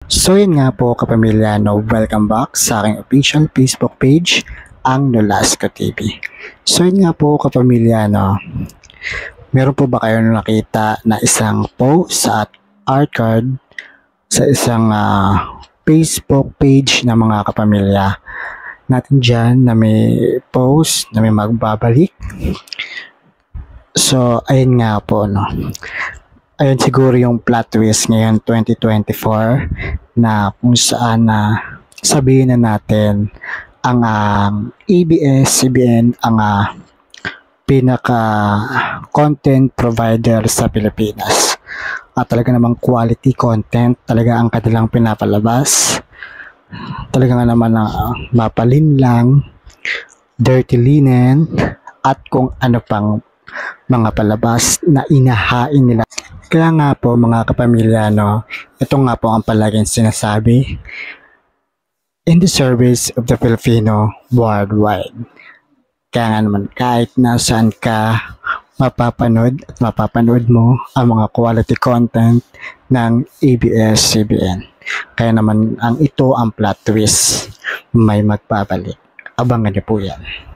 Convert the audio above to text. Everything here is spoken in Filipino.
So yun nga po kapamilya, no, welcome back sa aking official Facebook page, ang Nolasco TV. So yun nga po kapamilya, no, meron po ba kayo nakita na isang post sa art card sa isang Facebook page ng mga kapamilya natin dyan na may post na may magbabalik? So ayun nga po, no. Ayun siguro yung plot twist ngayon 2024 na kung saan sabihin na natin ang ABS-CBN ang pinaka content provider sa Pilipinas. At talaga namang quality content talaga ang kanilang pinapalabas. Talaga nga naman mapalinlang, dirty linen, at kung ano pang mga palabas na inahain nila. Kaya nga po mga kapamilya, no, ito nga po ang palaging sinasabi, in the service of the Filipino worldwide. Kaya nga naman kahit nasaan ka, mapapanood at mapapanood mo ang mga quality content ng ABS-CBN. Kaya naman ito ang plot twist, may magbabalik. Abangan niyo po yan.